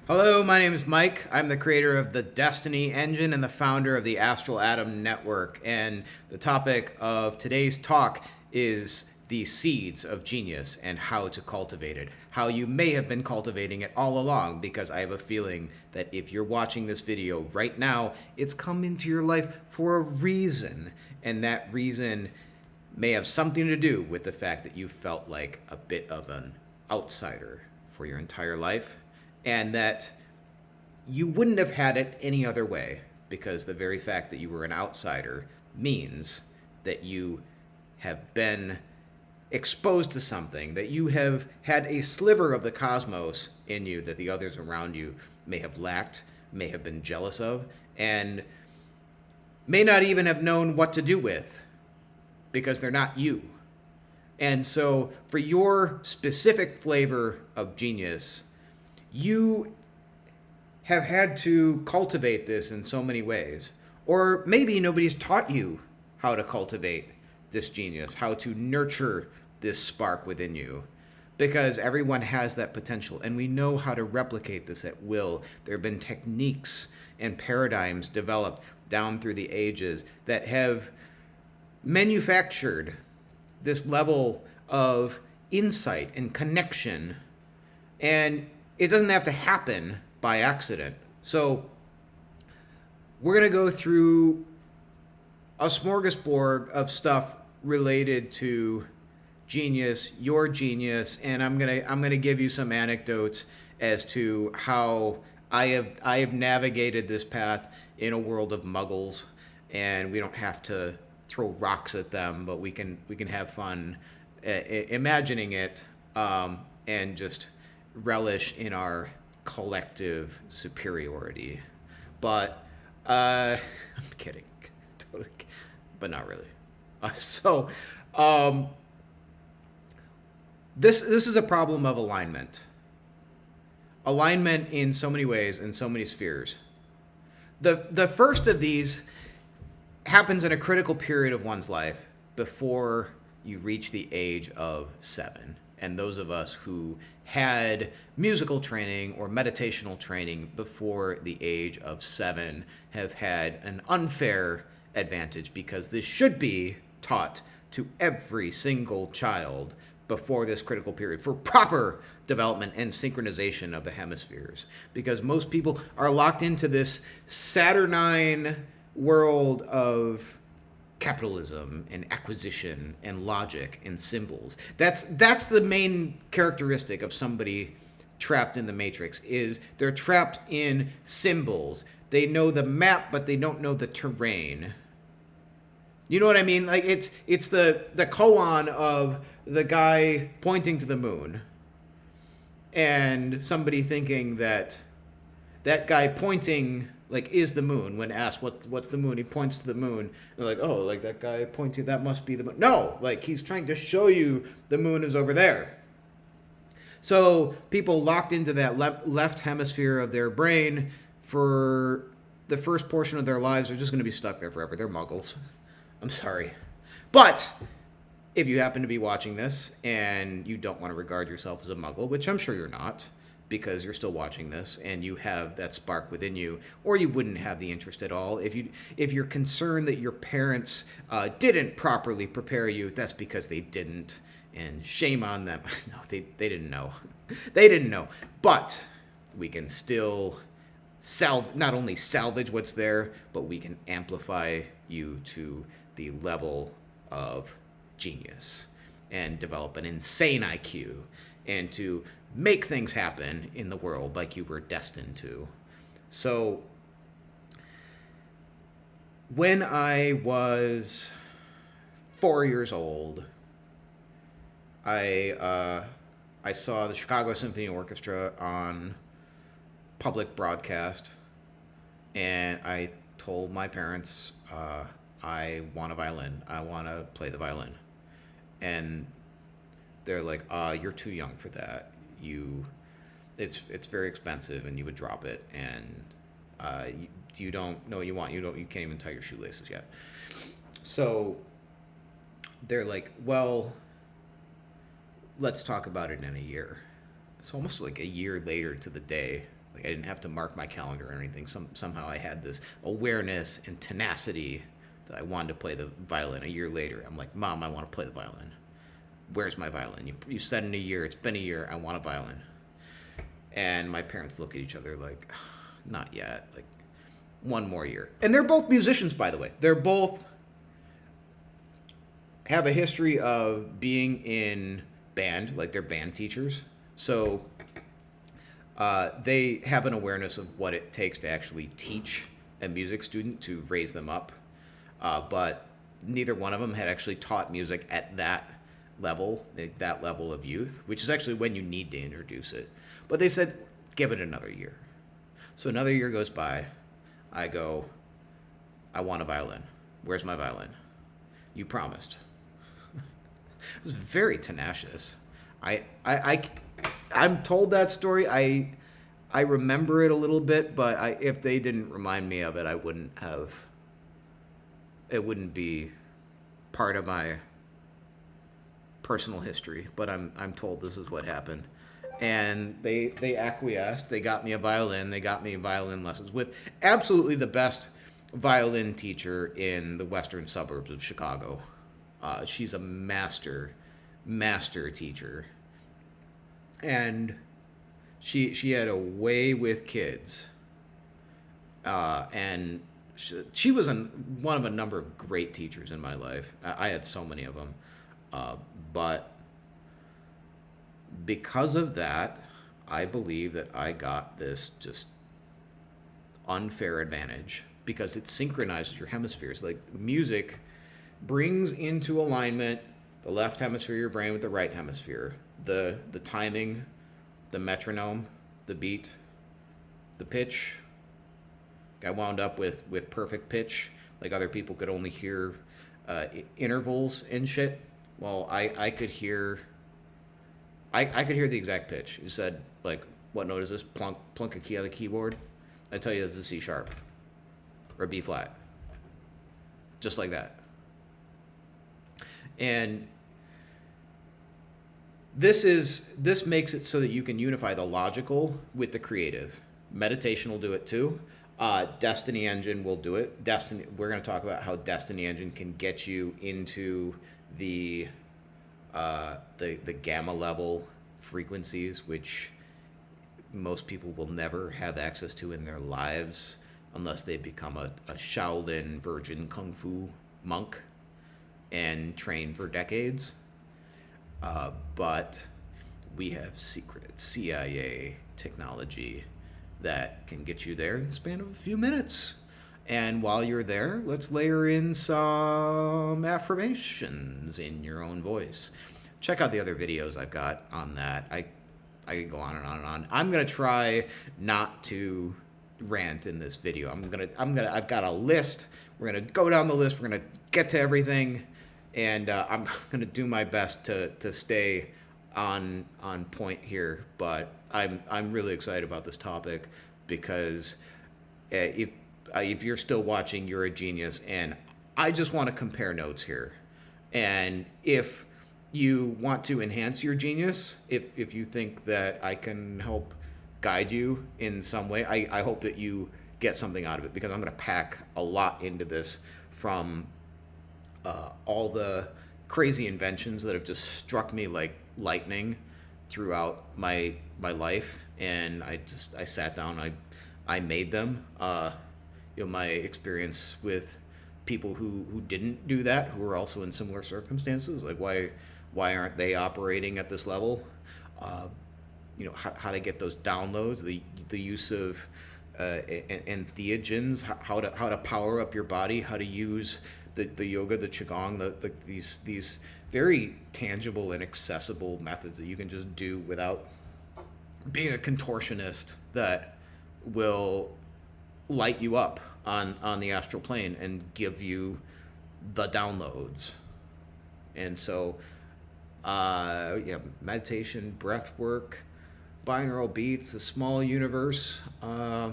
Hello, my name is Mike. I'm the creator of the Destiny Engine and the founder of the Astral Atom Network. And the topic of today's talk is the seeds of genius and how to cultivate it. How you may have been cultivating it all along, because I have a feeling that if you're watching this video right now, it's come into your life for a reason. And that reason may have something to do with the fact that you felt like a bit of an outsider for your entire life, and that you wouldn't have had it any other way, because the very fact that you were an outsider means that you have been exposed to something, that you have had a sliver of the cosmos in you that the others around you may have lacked, may have been jealous of, and may not even have known what to do with, because they're not you. And so, for your specific flavor of genius, you have had to cultivate this in so many ways. Or maybe nobody's taught you how to cultivate this genius, how to nurture this spark within you. Because everyone has that potential, and we know how to replicate this at will. There have been techniques and paradigms developed down through the ages that have manufactured this level of insight and connection, and it doesn't have to happen by accident. So we're going to go through a smorgasbord of stuff related to genius, your genius, and I'm going to give you some anecdotes as to how I have navigated this path in a world of muggles, and we don't have to throw rocks at them, but we can have fun imagining it, and just relish in our collective superiority. But I'm kidding, totally, but not really. So this is a problem of alignment. Alignment in so many ways, in so many spheres. The first of these happens in a critical period of one's life before you reach the age of 7. And those of us who had musical training or meditational training before the age of 7 have had an unfair advantage, because this should be taught to every single child before this critical period for proper development and synchronization of the hemispheres. Because most people are locked into this Saturnine world of capitalism and acquisition and logic and symbols. That's the main characteristic of somebody trapped in the matrix, is they're trapped in symbols. They know the map, but they don't know the terrain. You know what I mean? Like it's the koan of the guy pointing to the moon, and somebody thinking that that guy pointing like is the moon. When asked what's the moon, he points to the moon. They're like, oh, like that guy pointing, that must be the moon. No, like he's trying to show you the moon is over there. So people locked into that left hemisphere of their brain for the first portion of their lives are just going to be stuck there forever. They're muggles. I'm sorry. But if you happen to be watching this and you don't want to regard yourself as a muggle, which I'm sure you're not, because you're still watching this and you have that spark within you, or you wouldn't have the interest at all. If you're concerned that your parents didn't properly prepare you, that's because they didn't, and shame on them. No, they didn't know. They didn't know. But we can still not only salvage what's there, but we can amplify you to the level of genius and develop an insane IQ, and to make things happen in the world like you were destined to. So when I was 4 years old, I saw the Chicago Symphony Orchestra on public broadcast, and I told my parents, I want a violin. I want to play the violin. And they're like, you're too young for that. It's very expensive, and you would drop it, and you don't know what you want. You can't even tie your shoelaces yet. So they're like, well, let's talk about it in a year. It's almost like a year later to the day Like I didn't have to mark my calendar or anything. Somehow I had this awareness and tenacity that I wanted to play the violin. A year later, I'm like, Mom, I want to play the violin. Where's my violin? You said in a year. It's been a year. I want a violin. And my parents look at each other like, not yet. Like, one more year. And they're both musicians, by the way. They're both have a history of being in band, like they're band teachers. So they have an awareness of what it takes to actually teach a music student to raise them up. But neither one of them had actually taught music at that level of youth, which is actually when you need to introduce it. But they said, give it another year. So another year goes by. I go, I want a violin. Where's my violin? You promised. It was very tenacious. I'm told that story. I remember it a little bit, but if they didn't remind me of it, I wouldn't have. It wouldn't be part of my personal history. But I'm told this is what happened. And they acquiesced. They got me a violin. They got me violin lessons with absolutely the best violin teacher in the western suburbs of Chicago. She's a master teacher. And she had a way with kids. And she was one of a number of great teachers in my life. I had so many of them. But because of that, I believe that I got this just unfair advantage because it synchronizes your hemispheres. Like music brings into alignment the left hemisphere of your brain with the right hemisphere. The timing, the metronome, the beat, the pitch. I wound up with perfect pitch. Like other people could only hear intervals and shit. Well, I could hear the exact pitch. You said, like, what note is this? Plunk a key on the keyboard. I tell you, it's a C sharp or a B flat. Just like that. And this makes it so that you can unify the logical with the creative. Meditation will do it too. Destiny Engine will do it. We're going to talk about how Destiny Engine can get you into the gamma level frequencies, which most people will never have access to in their lives unless they become a Shaolin virgin kung fu monk and train for decades. But we have secret CIA technology that can get you there in the span of a few minutes. And while you're there, let's layer in some affirmations in your own voice. Check out the other videos I've got on that. I could go on and on and on. I'm gonna try not to rant in this video. I've got a list. We're gonna go down the list. We're gonna get to everything, and I'm gonna do my best to stay on point here. But I'm really excited about this topic because if you're still watching, you're a genius, and I just want to compare notes here. And if you want to enhance your genius, if you think that I can help guide you in some way, I hope that you get something out of it, because I'm going to pack a lot into this from all the crazy inventions that have just struck me like lightning throughout my life. And I sat down, I made them. My experience with people who didn't do that, who were also in similar circumstances, like why aren't they operating at this level? How to get those downloads, the use of entheogens, how to power up your body, how to use the yoga, the qigong, these very tangible and accessible methods that you can just do without being a contortionist, that will light you up on the astral plane and give you the downloads. And so meditation, breath work, binaural beats, a small universe. Talk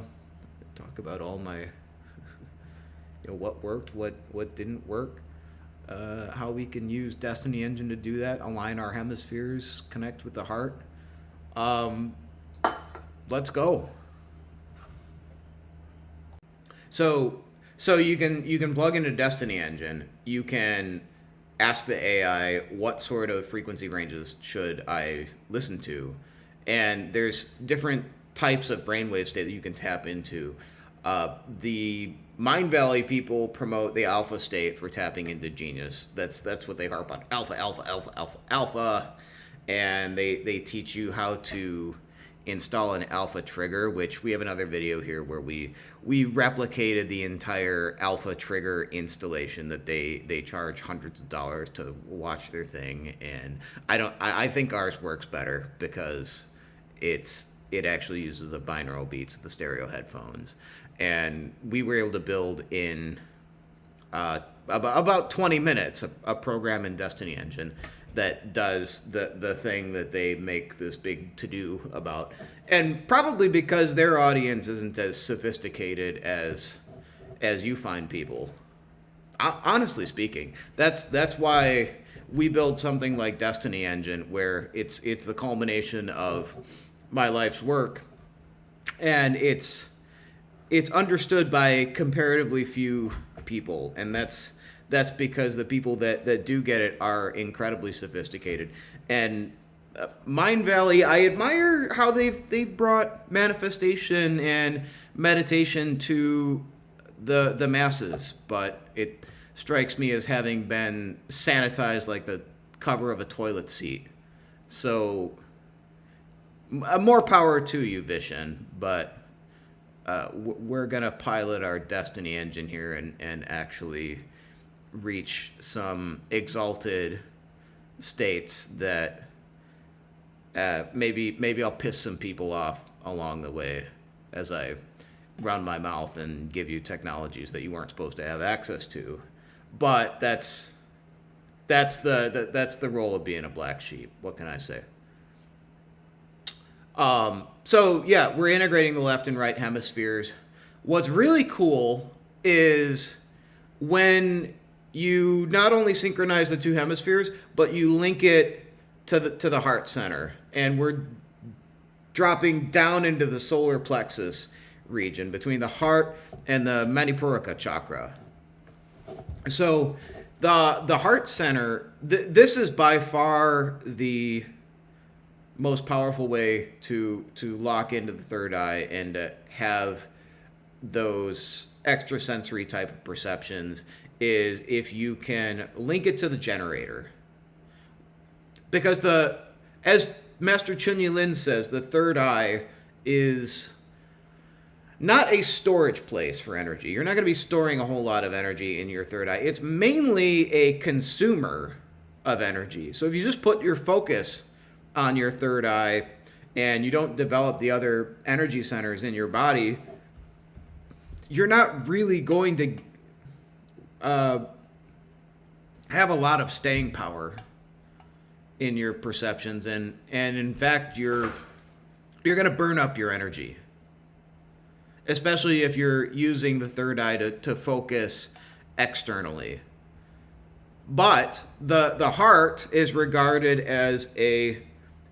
about all my what worked, what didn't work, how we can use Destiny Engine to do that, align our hemispheres, connect with the heart. Let's go. So you can plug into Destiny Engine. You can ask the AI what sort of frequency ranges should I listen to, and there's different types of brainwave state that you can tap into. The Mind Valley people promote the alpha state for tapping into genius. That's what they harp on. Alpha, alpha, alpha, alpha, alpha, and they teach you how to install an alpha trigger, which we have another video here where we replicated the entire alpha trigger installation that they charge hundreds of dollars to watch their thing. And I think ours works better because it actually uses the binaural beats of the stereo headphones, and we were able to build in about 20 minutes a program in Destiny Engine that does the thing that they make this big to-do about. And probably because their audience isn't as sophisticated as you find people. Honestly speaking, that's why we build something like Destiny Engine, where it's the culmination of my life's work, and it's understood by comparatively few people, and that's because the people that do get it are incredibly sophisticated. And Mind Valley, I admire how they've brought manifestation and meditation to the masses, but it strikes me as having been sanitized like the cover of a toilet seat. So more power to you, Vishen, but we're gonna pilot our Destiny Engine here and actually reach some exalted states that maybe I'll piss some people off along the way as I run my mouth and give you technologies that you weren't supposed to have access to. But that's the role of being a black sheep. What can I say? So yeah, we're integrating the left and right hemispheres. What's really cool is when you not only synchronize the two hemispheres, but you link it to the heart center, and we're dropping down into the solar plexus region between the heart and the Manipuraka chakra. So the heart center, this is by far the most powerful way to lock into the third eye and to have those extrasensory type of perceptions, is if you can link it to the generator. Because as Master Chunyi Lin says, the third eye is not a storage place for energy. You're not going to be storing a whole lot of energy in your third eye. It's mainly a consumer of energy. So if you just put your focus on your third eye and you don't develop the other energy centers in your body, you're not really going to have a lot of staying power in your perceptions, and in fact you're going to burn up your energy, especially if you're using the third eye to focus externally. But the heart is regarded as a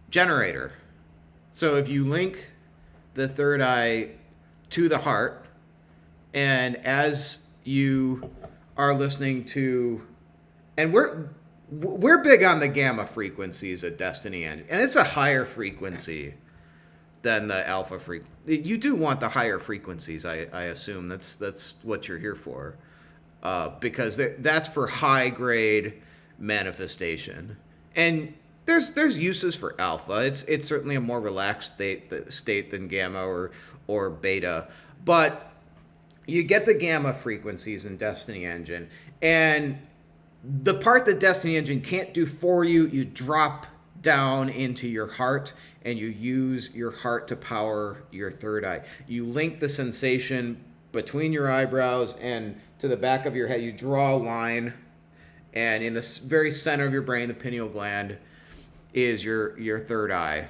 generator. So if you link the third eye to the heart, and as you are listening to, and we're big on the gamma frequencies at Destiny Engine, and it's a higher frequency than the alpha frequency. You do want the higher frequencies, I assume. That's what you're here for, because that's for high grade manifestation. And there's uses for alpha. It's certainly a more relaxed state than gamma or beta, but you get the gamma frequencies in Destiny Engine, and the part that Destiny Engine can't do for you, you drop down into your heart, and you use your heart to power your third eye. You link the sensation between your eyebrows and to the back of your head. You draw a line, and in the very center of your brain, the pineal gland, is your third eye.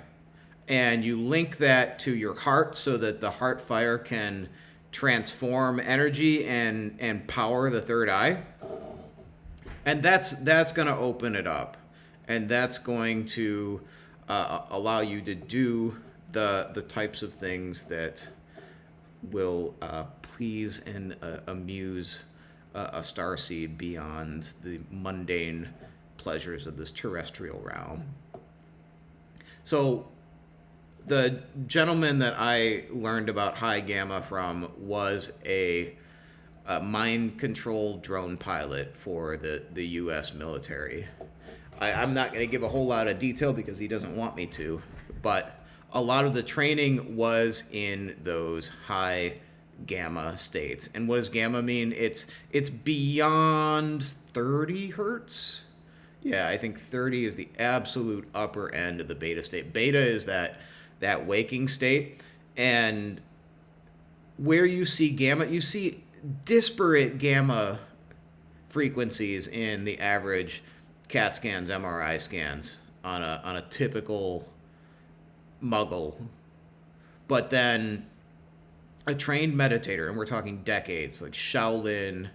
And you link that to your heart so that the heart fire can transform energy and power the third eye. And that's going to open it up, and that's going to allow you to do the types of things that will please and amuse a starseed beyond the mundane pleasures of this terrestrial realm. So the gentleman that I learned about high gamma from was a mind-controlled drone pilot for the U.S. military. I'm not going to give a whole lot of detail because he doesn't want me to, but a lot of the training was in those high gamma states. And what does gamma mean? It's beyond 30 hertz. Yeah, I think 30 is the absolute upper end of the beta state. Beta is that waking state, and where you see gamma, you see disparate gamma frequencies in the average CAT scans, MRI scans on a typical muggle. But then a trained meditator, and we're talking decades, like Shaolin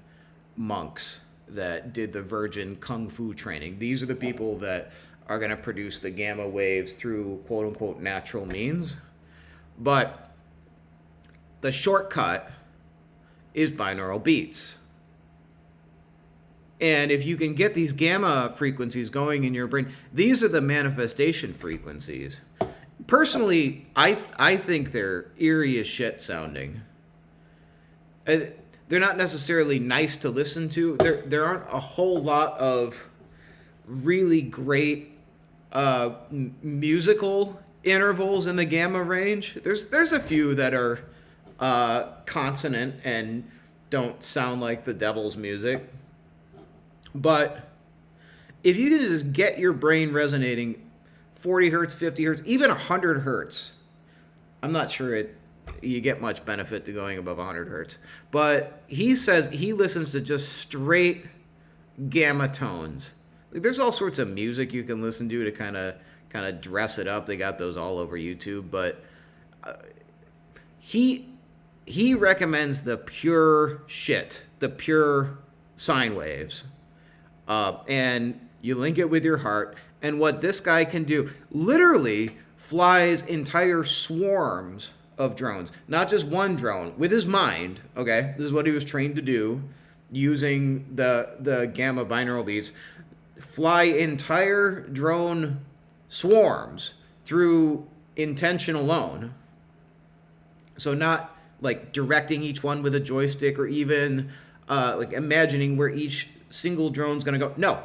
monks that did the virgin kung fu training. These are the people that are going to produce the gamma waves through quote unquote natural means. But the shortcut is binaural beats. And if you can get these gamma frequencies going in your brain, these are the manifestation frequencies. Personally, I think they're eerie as shit sounding. They're not necessarily nice to listen to. There aren't a whole lot of really great musical intervals in the gamma range. There's a few that are consonant and don't sound like the devil's music. But if you can just get your brain resonating 40 hertz, 50 hertz, even 100 hertz, I'm not sure you get much benefit to going above 100 hertz. But he says he listens to just straight gamma tones. Like, there's all sorts of music you can listen to kind of dress it up. They got those all over YouTube. But he recommends the pure shit, the pure sine waves. And you link it with your heart. And what this guy can do, literally flies entire swarms of drones, not just one drone, with his mind. Okay, this is what he was trained to do using the gamma binaural beats. Fly entire drone swarms through intention alone. So not like directing each one with a joystick or even like imagining where each single drone's going to go. No.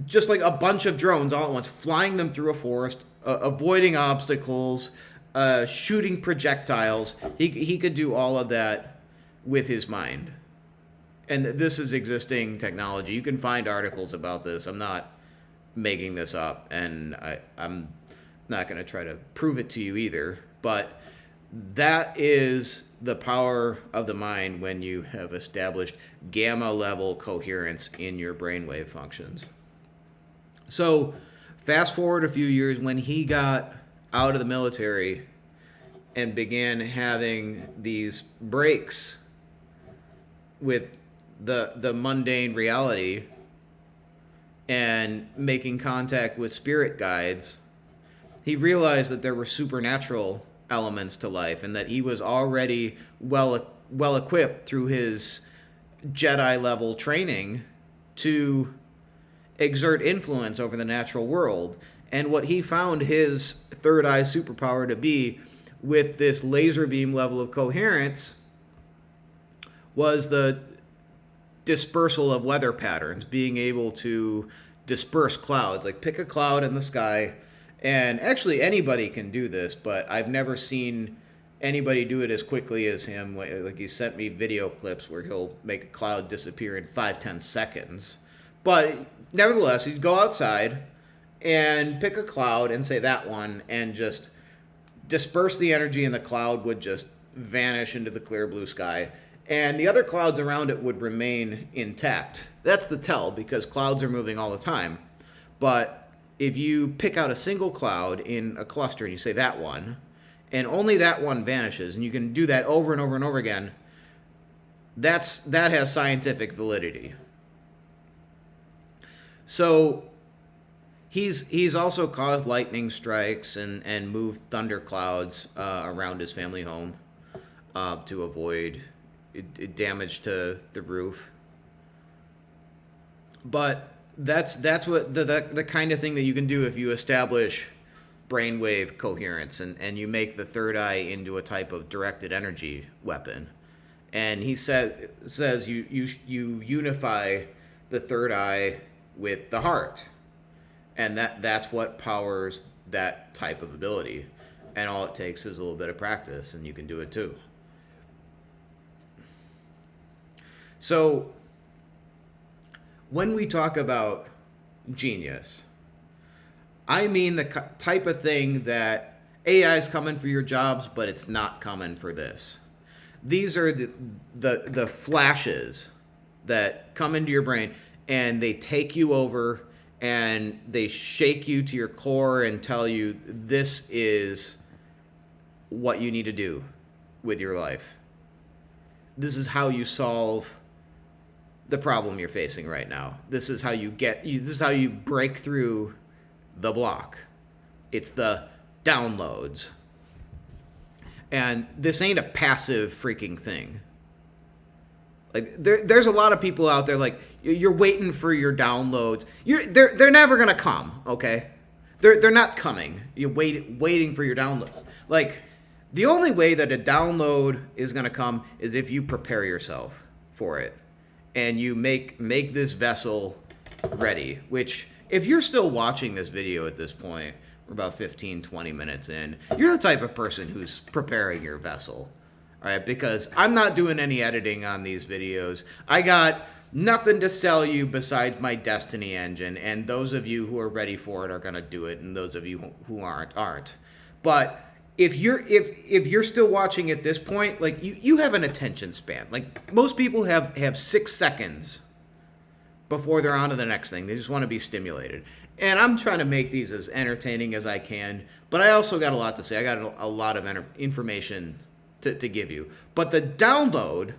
Just like a bunch of drones all at once, flying them through a forest, avoiding obstacles, shooting projectiles. He could do all of that with his mind. And this is existing technology. You can find articles about this. I'm not making this up, and I'm not going to try to prove it to you either. But that is the power of the mind when you have established gamma level coherence in your brainwave functions. So fast forward a few years, when he got out of the military and began having these breaks with the mundane reality and making contact with spirit guides, he realized that there were supernatural elements to life and that he was already well equipped through his Jedi level training to exert influence over the natural world. And what he found his third eye superpower to be, with this laser beam level of coherence, was the dispersal of weather patterns, being able to disperse clouds, like pick a cloud in the sky. And actually anybody can do this, but I've never seen anybody do it as quickly as him. Like, he sent me video clips where he'll make a cloud disappear in 5-10 seconds. But nevertheless, he'd go outside and pick a cloud and say that one, and just disperse the energy, and the cloud would just vanish into the clear blue sky. And the other clouds around it would remain intact. That's the tell, because clouds are moving all the time. But if you pick out a single cloud in a cluster and you say that one, and only that one vanishes, and you can do that over and over and over again, that has scientific validity. So He's also caused lightning strikes and moved thunder clouds around his family home to avoid damage to the roof. But that's what the kind of thing that you can do if you establish brainwave coherence and you make the third eye into a type of directed energy weapon. And he says you unify the third eye with the heart, and that's what powers that type of ability. And all it takes is a little bit of practice, and you can do it too. So when we talk about genius, I mean the type of thing that AI is coming for your jobs, but it's not coming for this. These are the flashes that come into your brain, and they take you over, and they shake you to your core and tell you this is what you need to do with your life. This is how you solve the problem you're facing right now. This is how this is how you break through the block. It's the downloads. And this ain't a passive freaking thing. Like there's a lot of people out there like you're waiting for your downloads. They're never gonna come, okay? They're not coming. You're waiting for your downloads. Like the only way that a download is gonna come is if you prepare yourself for it. And you make this vessel ready, which if you're still watching this video at this point, we're about 15, 20 minutes in, you're the type of person who's preparing your vessel, all right? Because I'm not doing any editing on these videos. I got nothing to sell you besides my Destiny engine, and those of you who are ready for it are gonna do it, and those of you who aren't. But if you're still watching at this point, like you have an attention span. Like most people have 6 seconds before they're on to the next thing. They just want to be stimulated. And I'm trying to make these as entertaining as I can, but I also got a lot to say. I got a lot of information to give you. But the download,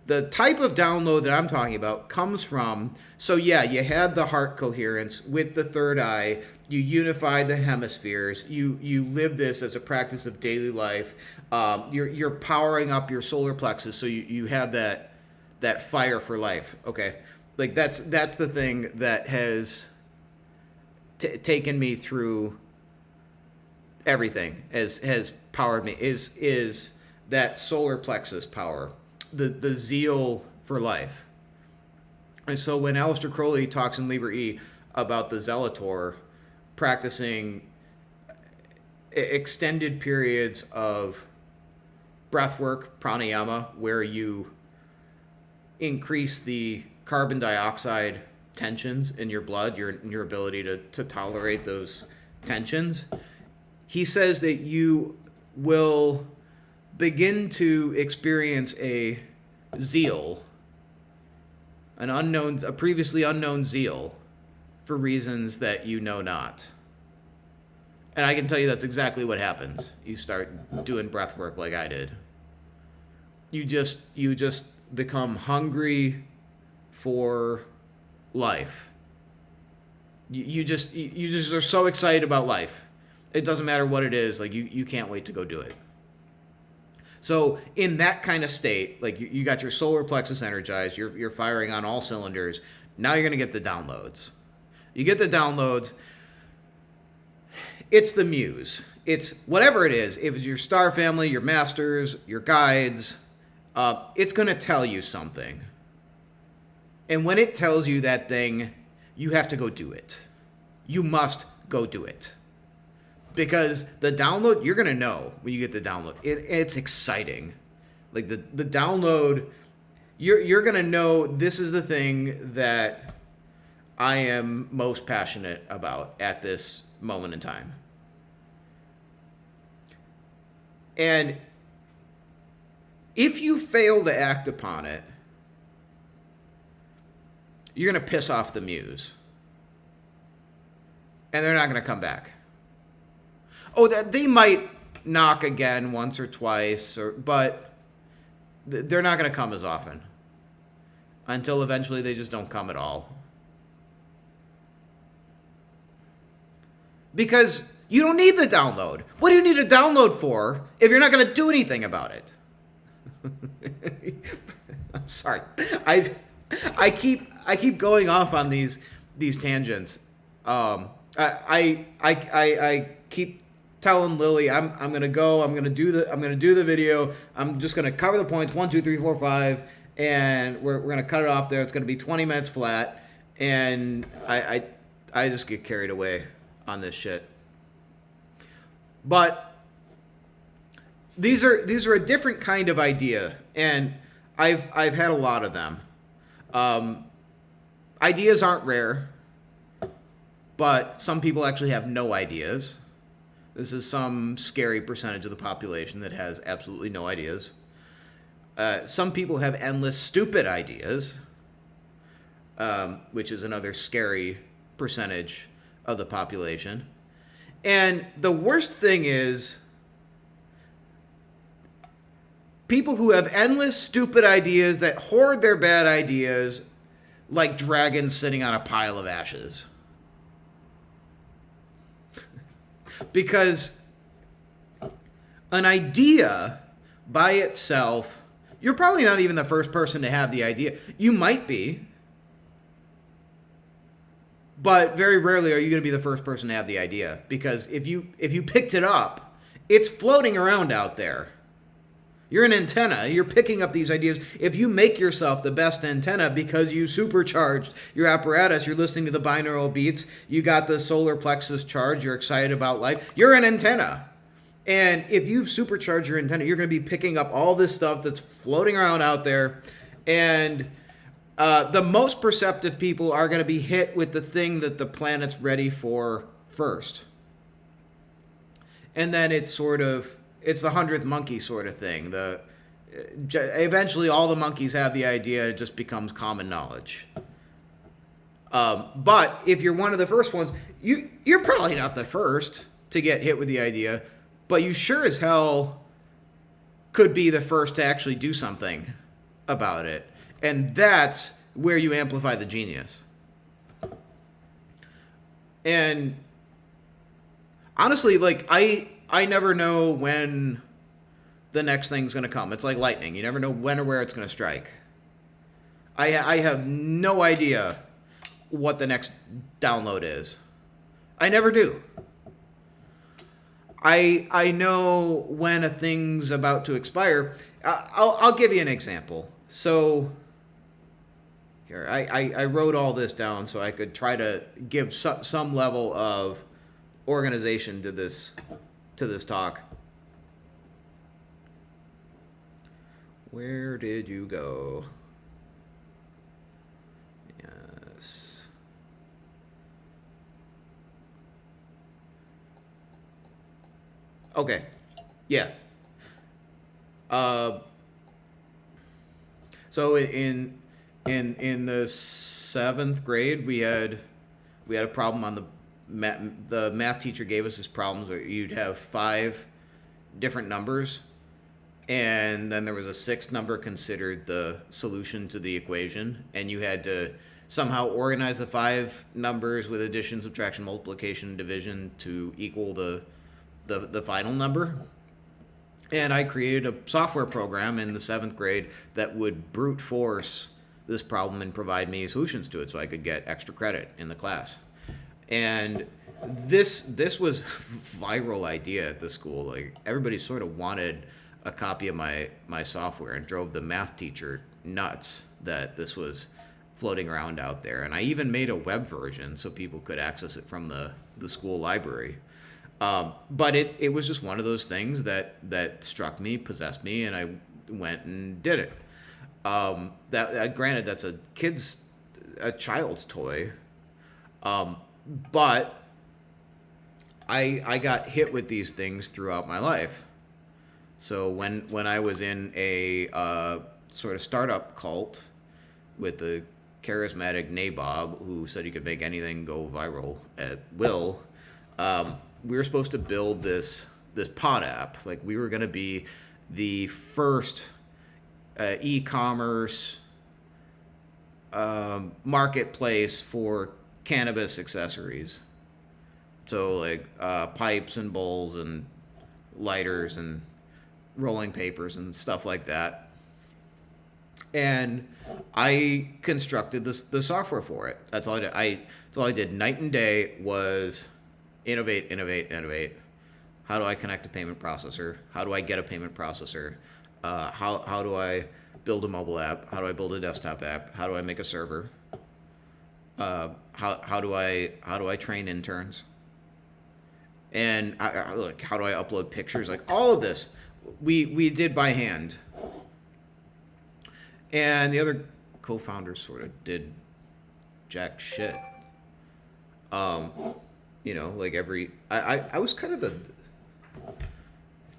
the type of download that I'm talking about comes from, so yeah, you had the heart coherence with the third eye. You unify the hemispheres. You live this as a practice of daily life. You're powering up your solar plexus, so you have that fire for life. Okay, like that's the thing that has taken me through everything. Has powered me is that solar plexus power, the zeal for life. And so when Aleister Crowley talks in Liber E about the Zelator practicing extended periods of breath work, pranayama, where you increase the carbon dioxide tensions in your blood, your ability to tolerate those tensions, he says that you will begin to experience a zeal, a previously unknown zeal, for reasons that you know not. And I can tell you that's exactly what happens. You start doing breath work like I did. You just become hungry for life. You just are so excited about life. It doesn't matter what it is, like you can't wait to go do it. So in that kind of state, like you got your solar plexus energized, you're firing on all cylinders. Now you're going to get the downloads. You get the downloads. It's the muse. It's whatever it is. If it's your star family, your masters, your guides, it's going to tell you something. And when it tells you that thing, you have to go do it. You must go do it. Because the download, you're going to know when you get the download. It's exciting. Like the download, you're going to know this is the thing that I am most passionate about at this moment in time. And if you fail to act upon it, you're going to piss off the muse. And they're not going to come back. Oh, they might knock again once or twice, but they're not going to come as often. Until eventually they just don't come at all. because you don't need the download. What do you need a download for if you're not going to do anything about it? I'm sorry. I keep going off on these tangents. I keep telling Lily I'm gonna go. I'm gonna do the video. I'm just gonna cover the points 1, 2, 3, 4, 5, and we're gonna cut it off there. It's gonna be 20 minutes flat, and I just get carried away on this shit. But these are a different kind of idea, and I've had a lot of them. Ideas aren't rare, but some people actually have no ideas. This is some scary percentage of the population that has absolutely no ideas. Some people have endless stupid ideas, which is another scary percentage of the population. And the worst thing is, people who have endless stupid ideas that hoard their bad ideas like dragons sitting on a pile of ashes. Because an idea by itself, you're probably not even the first person to have the idea. You might be, but very rarely are you going to be the first person to have the idea. Because if you picked it up, it's floating around out there. You're an antenna. You're picking up these ideas. If you make yourself the best antenna because you supercharged your apparatus, you're listening to the binaural beats, you got the solar plexus charge, you're excited about life, you're an antenna. And if you've supercharged your antenna, you're going to be picking up all this stuff that's floating around out there. And the most perceptive people are going to be hit with the thing that the planet's ready for first. And then it's the 100th monkey sort of thing. Eventually all the monkeys have the idea, it just becomes common knowledge. But if you're one of the first ones, you're probably not the first to get hit with the idea, but you sure as hell could be the first to actually do something about it. And that's where you amplify the genius. And honestly, like, I never know when the next thing's going to come. It's like lightning. You never know when or where it's going to strike. I have no idea what the next download is. I never do. I know when a thing's about to expire. I'll give you an example. So here, I wrote all this down so I could try to give some level of organization to this talk. Where did you go? Yes. Okay. Yeah. So in the 7th grade, we had a problem on the math teacher gave us this problems where you'd have 5 different numbers, and then there was a 6th number considered the solution to the equation, and you had to somehow organize the 5 numbers with addition, subtraction, multiplication, division to equal the final number. And I created a software program in the 7th grade that would brute force this problem and provide me solutions to it so I could get extra credit in the class. And this was a viral idea at the school. Like, everybody sort of wanted a copy of my software, and drove the math teacher nuts that this was floating around out there. And I even made a web version so people could access it from the school library. But it was just one of those things that struck me, possessed me, and I went and did it. Granted, that's a child's toy, but I got hit with these things throughout my life. So when I was in a sort of startup cult with the charismatic nabob who said he could make anything go viral at will, we were supposed to build this pod app. Like, we were going to be the first e-commerce marketplace for cannabis accessories. So like pipes and bowls and lighters and rolling papers and stuff like that. And I constructed the software for it. That's all I did. That's all I did night and day was innovate, innovate, innovate. How do I connect a payment processor? How do I get a payment processor? How do I build a mobile app? How do I build a desktop app? How do I make a server? How do I train interns? And like, how do I upload pictures? Like all of this, we did by hand. And the other co-founders sort of did jack shit. Like I was kind of the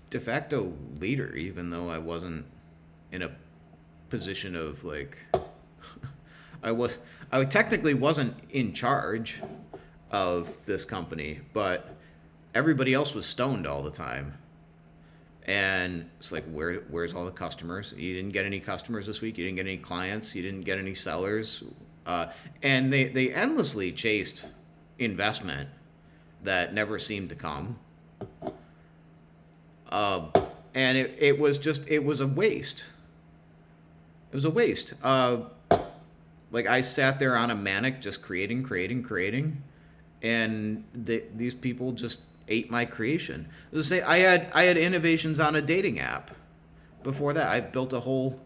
de facto leader, even though I wasn't in a position of like, I technically wasn't in charge of this company, but everybody else was stoned all the time. And it's like, where's all the customers? You didn't get any customers this week. You didn't get any clients. You didn't get any sellers. And they endlessly chased investment that never seemed to come. And it was a waste. It was a waste. Like I sat there on a manic just creating. And these people just ate my creation. Let's say I had innovations on a dating app. Before that, I built a whole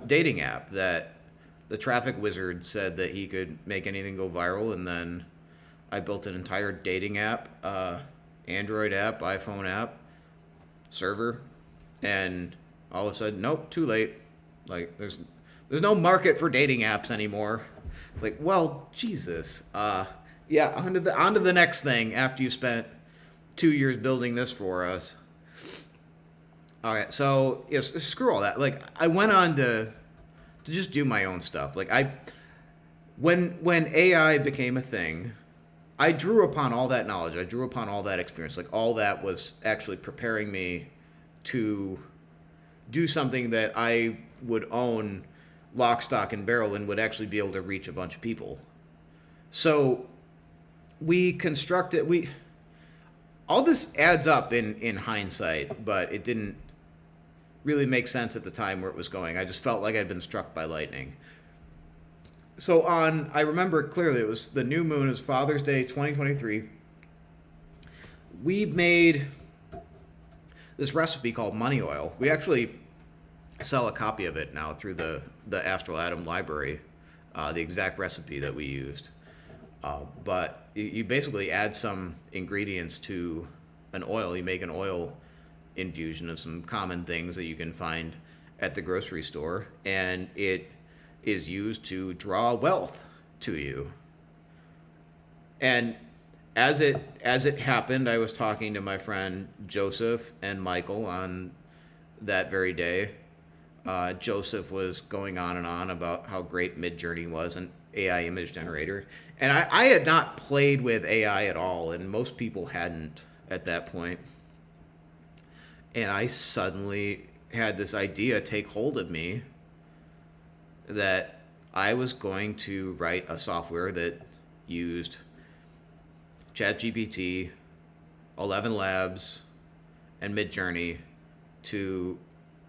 dating app that the traffic wizard said that he could make anything go viral, and then I built an entire dating app, Android app, iPhone app, server, and all of a sudden, nope, too late. Like there's no market for dating apps anymore. It's like, well, Jesus. Yeah, on to the next thing after you spent 2 years building this for us. All right, so yes, screw all that. Like I went on to just do my own stuff. Like when AI became a thing, I drew upon all that knowledge. I drew upon all that experience. Like all that was actually preparing me to do something that I would own lock, stock, and barrel and would actually be able to reach a bunch of people. So all this adds up in hindsight, but it didn't really make sense at the time where it was going. I just felt like I'd been struck by lightning. So I remember it clearly, it was the new moon, it was Father's Day 2023. We made this recipe called money oil. We actually sell a copy of it now through the Astral Atom library, the exact recipe that we used. But you basically add some ingredients to an oil. You make an oil infusion of some common things that you can find at the grocery store, and it is used to draw wealth to you. And as it happened, I was talking to my friend Joseph and Michael on that very day. Joseph was going on and on about how great Midjourney was, an AI image generator. And I had not played with AI at all, and most people hadn't at that point. And I suddenly had this idea take hold of me that I was going to write a software that used ChatGPT, 11 Labs, and Midjourney to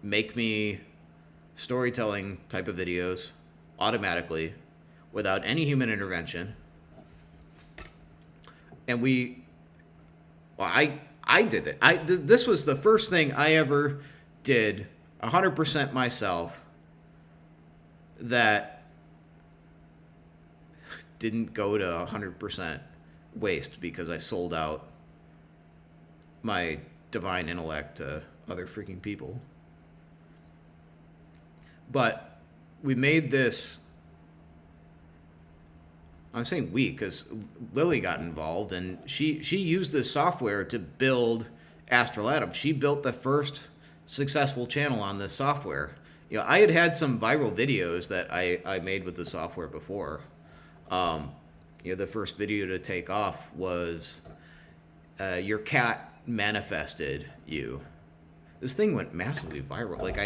make me storytelling type of videos automatically without any human intervention. And I did it. This was the first thing I ever did 100% myself that didn't go to 100% waste because I sold out my divine intellect to other freaking people. But we made this, I'm saying we because Lily got involved, and she used this software to build Astral Atom. She built the first successful channel on this software. You know, I had some viral videos that I made with the software before. The first video to take off was your cat manifested you. This thing went massively viral. Like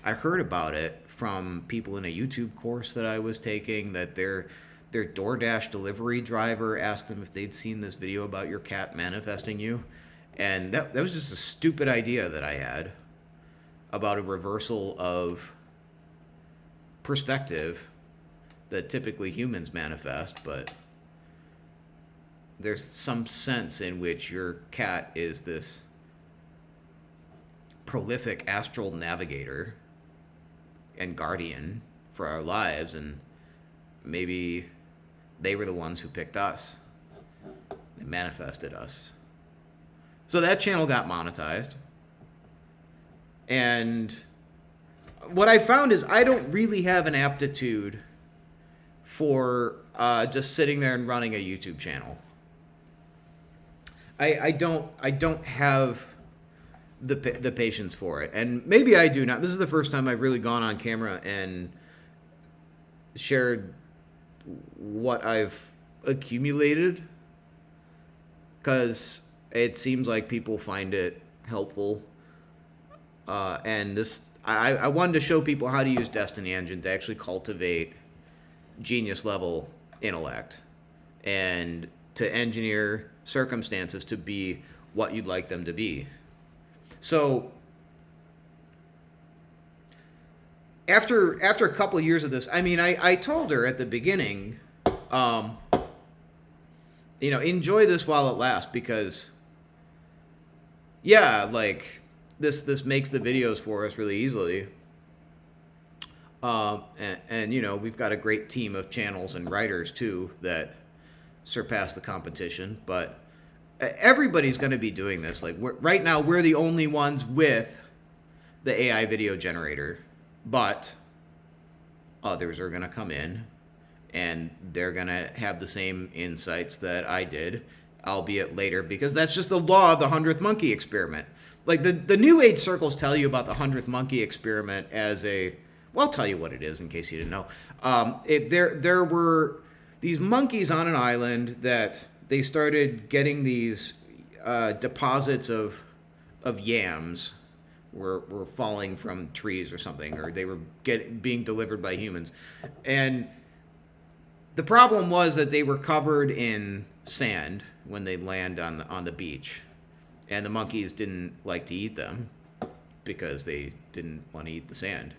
I heard about it from people in a YouTube course that I was taking, that there their DoorDash delivery driver asked them if they'd seen this video about your cat manifesting you. And that was just a stupid idea that I had about a reversal of perspective that typically humans manifest, but there's some sense in which your cat is this prolific astral navigator and guardian for our lives, and maybe they were the ones who picked us. They manifested us. So that channel got monetized. And what I found is I don't really have an aptitude for just sitting there and running a YouTube channel. I don't have the patience for it. And maybe I do not. This is the first time I've really gone on camera and shared what I've accumulated, because it seems like people find it helpful. And this, I wanted to show people how to use Destiny Engine to actually cultivate genius level intellect and to engineer circumstances to be what you'd like them to be. So after a couple of years of this, I mean, I told her at the beginning, enjoy this while it lasts, because yeah, like this makes the videos for us really easily. And we've got a great team of channels and writers too that surpass the competition, but everybody's going to be doing this. Like right now, we're the only ones with the AI video generator, but others are going to come in and they're going to have the same insights that I did, albeit later, because that's just the law of the 100th monkey experiment. Like the New Age circles tell you about the 100th monkey experiment as well, I'll tell you what it is in case you didn't know. There were these monkeys on an island that they started getting these deposits of yams were falling from trees or something, or they were being delivered by humans. And the problem was that they were covered in sand when they land on the beach. And the monkeys didn't like to eat them because they didn't want to eat the sand.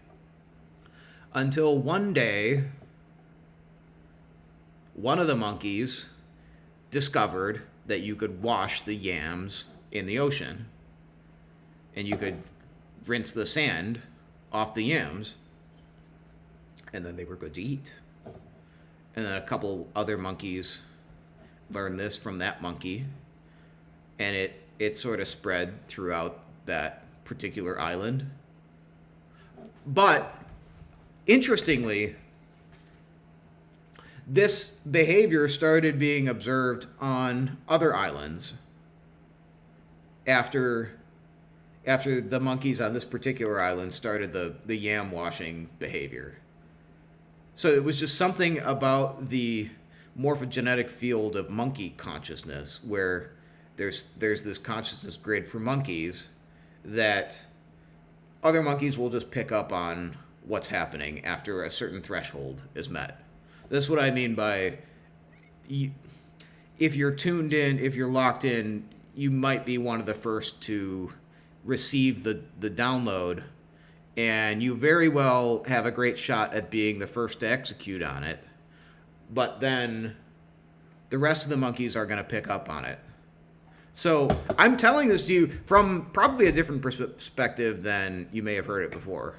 Until one day, one of the monkeys discovered that you could wash the yams in the ocean. And you could rinse the sand off the yams, and then they were good to eat. And then a couple other monkeys learned this from that monkey, and it sort of spread throughout that particular island. But interestingly, this behavior started being observed on other islands after the monkeys on this particular island started the yam washing behavior. So it was just something about the morphogenetic field of monkey consciousness where there's this consciousness grid for monkeys that other monkeys will just pick up on what's happening after a certain threshold is met. That's what I mean by if you're tuned in, if you're locked in, you might be one of the first to receive the download, and you very well have a great shot at being the first to execute on it. But then the rest of the monkeys are going to pick up on it. So I'm telling this to you from probably a different perspective than you may have heard it before,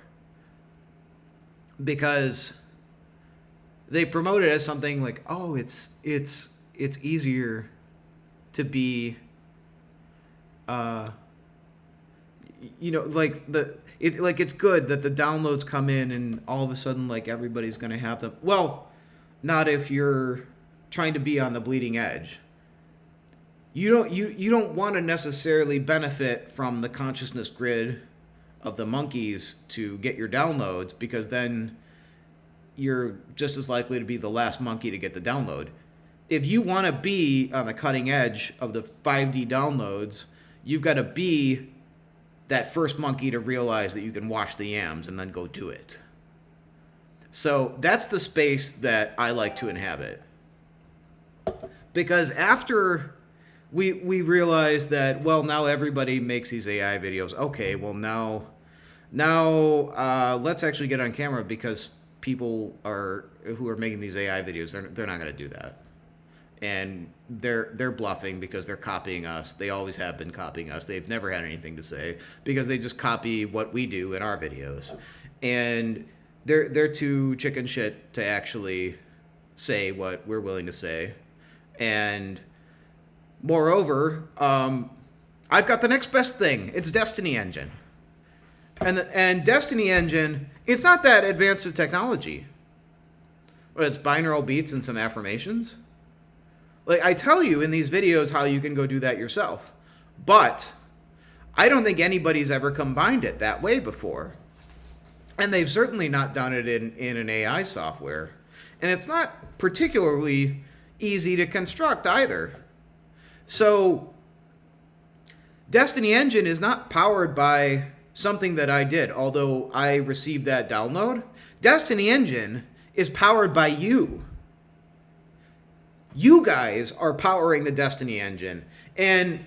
because they promote it as something like, oh, it's easier to be, it's good that the downloads come in and all of a sudden like everybody's going to have them. Well, not if you're trying to be on the bleeding edge. You don't want to necessarily benefit from the consciousness grid of the monkeys to get your downloads, because then you're just as likely to be the last monkey to get the download. If you want to be on the cutting edge of the 5D downloads, you've got to be that first monkey to realize that you can wash the yams and then go do it. So that's the space that I like to inhabit. Because after we realized that, well, now everybody makes these AI videos. Okay, well, now let's actually get on camera, because people who are making these AI videos, they're not going to do that. And they're bluffing, because they're copying us. They always have been copying us. They've never had anything to say, because they just copy what we do in our videos. And they're too chicken shit to actually say what we're willing to say. And moreover, I've got the next best thing. It's Destiny Engine. And Destiny Engine, it's not that advanced of technology. But it's binaural beats and some affirmations. Like, I tell you in these videos how you can go do that yourself. But I don't think anybody's ever combined it that way before. And they've certainly not done it in an AI software. And it's not particularly easy to construct either. So Destiny Engine is not powered by something that I did, although I received that download. Destiny Engine is powered by you. You guys are powering the Destiny Engine. And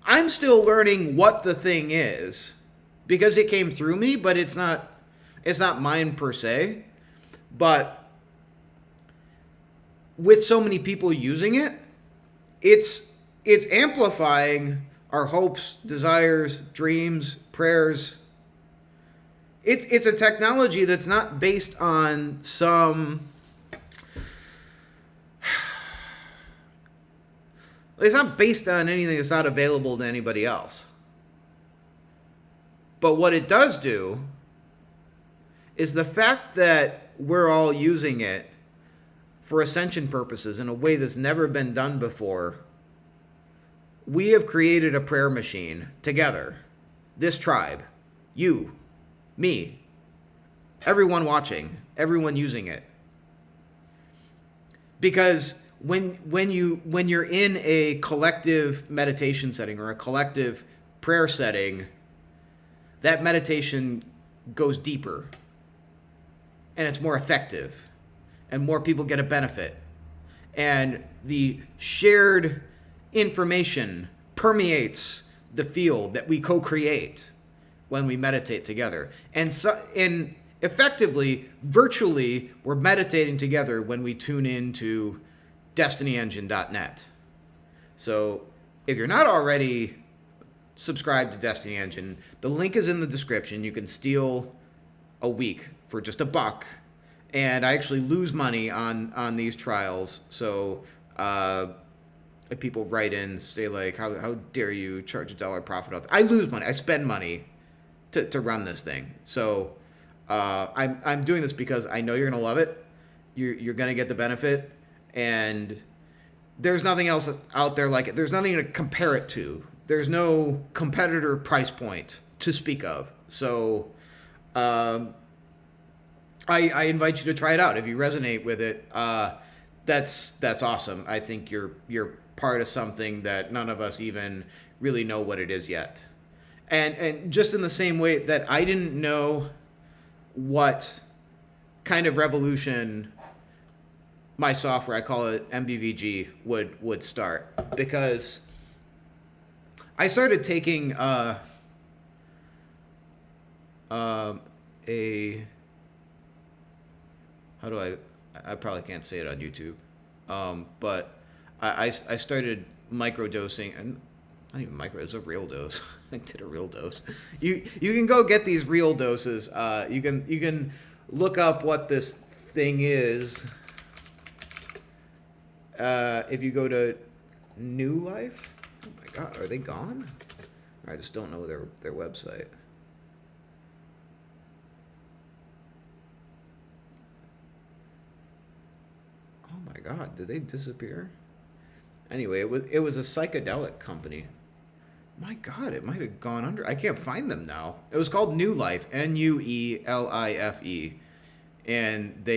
I'm still learning what the thing is, because it came through me, but it's not mine per se. But with so many people using it, it's amplifying our hopes, desires, dreams, prayers. It's a technology that's not based on some... It's not based on anything that's not available to anybody else. But what it does do is the fact that we're all using it for ascension purposes in a way that's never been done before. We have created a prayer machine together. This tribe, you, me, everyone watching, everyone using it. Because when you're in a collective meditation setting or a collective prayer setting, that meditation goes deeper and it's more effective and more people get a benefit. And the shared information permeates the field that we co-create when we meditate together. And effectively, virtually, we're meditating together when we tune into DestinyEngine.net. So if you're not already subscribed to Destiny Engine, the link is in the description. You can steal a week for just $1. And I actually lose money on these trials. So if people write in, say like, how dare you charge $1 profit off? I lose money. I spend money to run this thing. So I'm doing this because I know you're going to love it. You're going to get the benefit. And there's nothing else out there like it. There's nothing to compare it to. There's no competitor price point to speak of. So I invite you to try it out. If you resonate with it, that's awesome. I think you're part of something that none of us even really know what it is yet. And just in the same way that I didn't know what kind of revolution my software, I call it MBVG, would start, because I started taking I probably can't say it on YouTube, but I started microdosing, and not even micro, it's a real dose. I did a real dose. You can go get these real doses. You can look up what this thing is. If you go to New Life, oh my God, are they gone? I just don't know their website. Oh my God, did they disappear? Anyway, it was a psychedelic company. My God, it might have gone under. I can't find them now. It was called New Life, Nuelife, and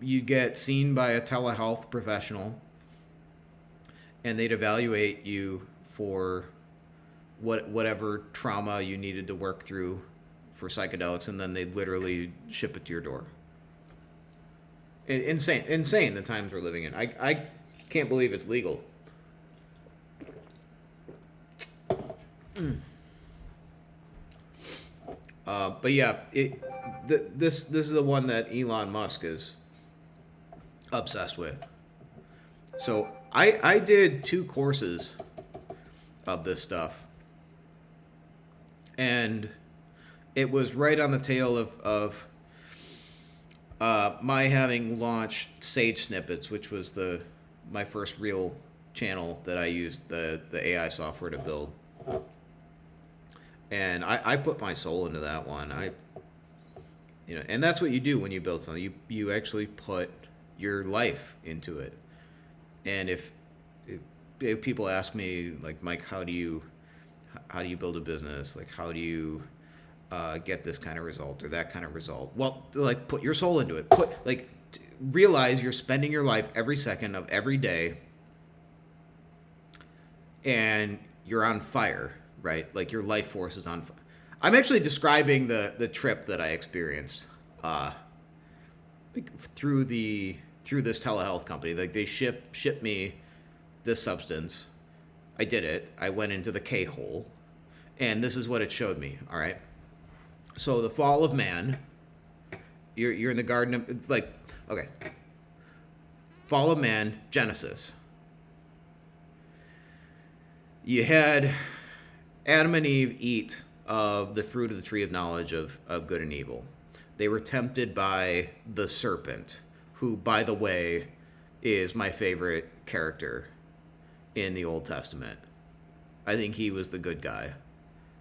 you get seen by a telehealth professional, and they'd evaluate you for whatever trauma you needed to work through for psychedelics, and then they'd literally ship it to your door. Insane the times we're living in. I can't believe it's legal. But yeah, this is the one that Elon Musk is obsessed with. So I did 2 courses of this stuff, and it was right on the tail of my having launched Sage Snippets, which was my first real channel that I used the AI software to build. And I put my soul into that one. And that's what you do when you build something. You actually put your life into it. And if people ask me, like, Mike, how do you build a business? Like, how do you get this kind of result or that kind of result? Well, like, put your soul into it. Realize you're spending your life every second of every day, and you're on fire, right? Like, your life force is on fire. I'm actually describing the trip that I experienced through this telehealth company. Like, they shipped me this substance. I did it. I went into the K-hole, and this is what it showed me. All right. So the fall of man. You're in the garden of, like, okay. Fall of man, Genesis. You had Adam and Eve eat of the fruit of the tree of knowledge of good and evil. They were tempted by the serpent, who, by the way, is my favorite character in the Old Testament. I think he was the good guy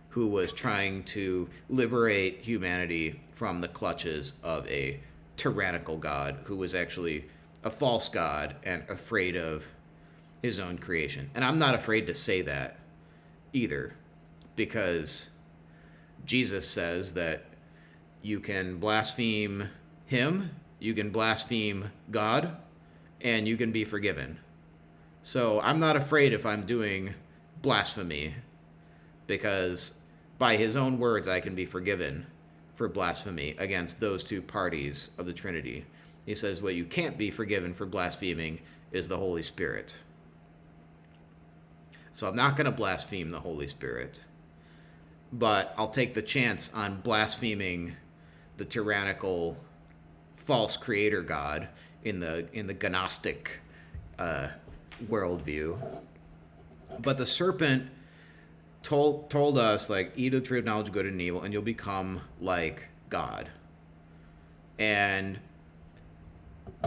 who was trying to liberate humanity from the clutches of a tyrannical God who was actually a false god and afraid of his own creation. And I'm not afraid to say that either, because Jesus says that you can blaspheme him, you can blaspheme God, and you can be forgiven. So I'm not afraid if I'm doing blasphemy, because by his own words I can be forgiven for blasphemy against those 2 parties of the Trinity. He says what you can't be forgiven for blaspheming is the Holy Spirit. So I'm not going to blaspheme the Holy Spirit, but I'll take the chance on blaspheming the tyrannical false creator God in the Gnostic worldview. But the serpent told us, like, eat of the tree of knowledge of good and evil, and you'll become like God. And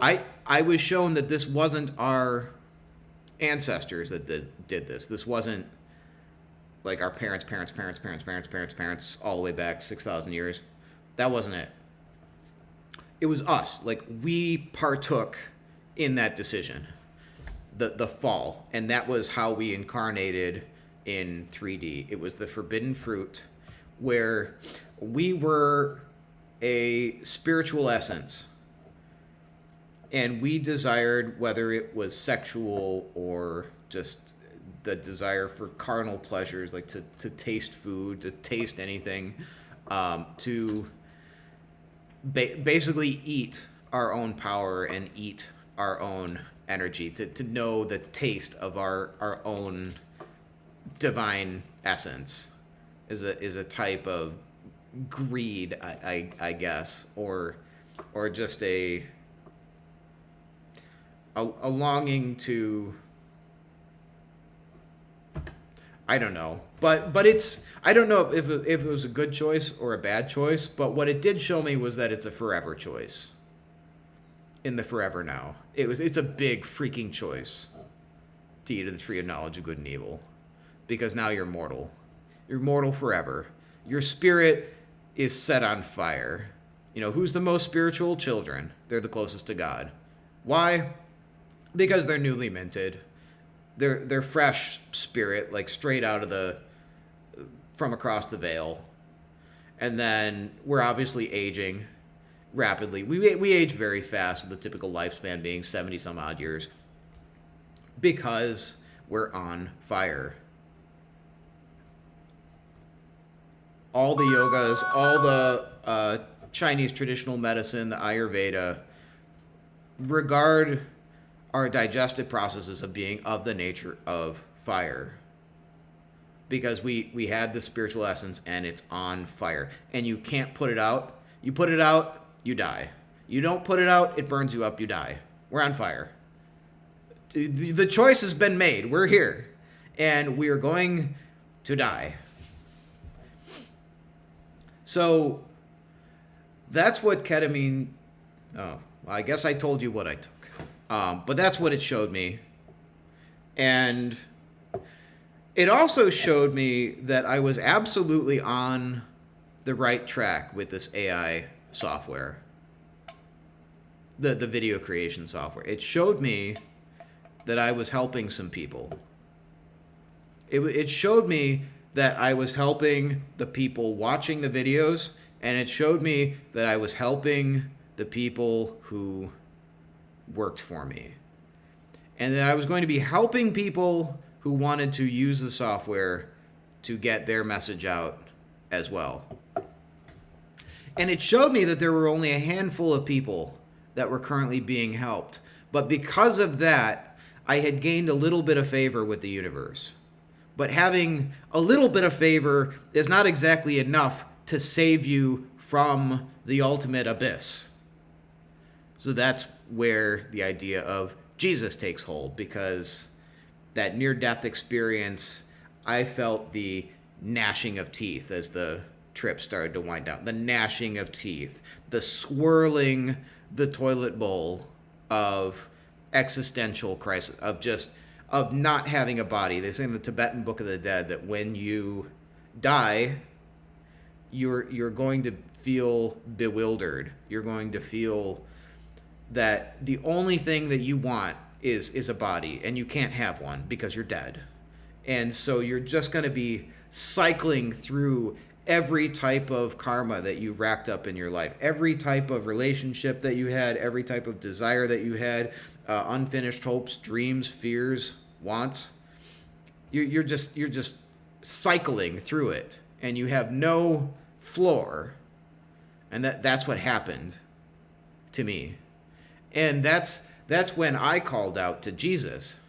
I was shown that this wasn't our ancestors that did this. This wasn't like our parents, all the way back 6,000 years. That wasn't it. It was us. Like, we partook in that decision, the fall, and that was how we incarnated in 3D. It was the forbidden fruit, where we were a spiritual essence, and we desired, whether it was sexual or just the desire for carnal pleasures, like to taste food, to taste anything, to basically eat our own power and eat our own energy, to know the taste of our own divine essence is a type of greed, I guess, or just a longing to, I don't know, but it's, I don't know if it was a good choice or a bad choice, but what it did show me was that it's a forever choice. In the forever now, it's a big freaking choice to eat of the tree of knowledge of good and evil, because now you're mortal. You're mortal forever. Your spirit is set on fire. You know, who's the most spiritual? Children. They're the closest to God. Why? Because they're newly minted. They're fresh spirit, like straight out of from across the veil. And then we're obviously aging rapidly. We age very fast, with the typical lifespan being 70 some odd years, because we're on fire. all the yogas, all the Chinese traditional medicine, the Ayurveda, regard our digestive processes of being of the nature of fire. Because we had the spiritual essence and it's on fire. And you can't put it out. You put it out, you die. You don't put it out, it burns you up, you die. We're on fire. The choice has been made. We're here. And we are going to die. So that's what ketamine... Oh, well, I guess I told you what I took. But that's what it showed me. And it also showed me that I was absolutely on the right track with this AI software. The video creation software. It showed me that I was helping some people. It showed me that I was helping the people watching the videos, and it showed me that I was helping the people who worked for me. And that I was going to be helping people who wanted to use the software to get their message out as well. And it showed me that there were only a handful of people that were currently being helped. But because of that, I had gained a little bit of favor with the universe. But having a little bit of favor is not exactly enough to save you from the ultimate abyss. So that's where the idea of Jesus takes hold, because that near-death experience, I felt the gnashing of teeth as the trip started to wind down. The gnashing of teeth, the swirling the toilet bowl of existential crisis, of not having a body. They say in the Tibetan Book of the Dead that when you die, you're going to feel bewildered. You're going to feel that the only thing that you want is a body, and you can't have one because you're dead. And so you're just going to be cycling through every type of karma that you racked up in your life, every type of relationship that you had, every type of desire that you had, unfinished hopes, dreams, fears, wants. You're just cycling through it, and you have no floor. And that's what happened to me. And that's when I called out to Jesus.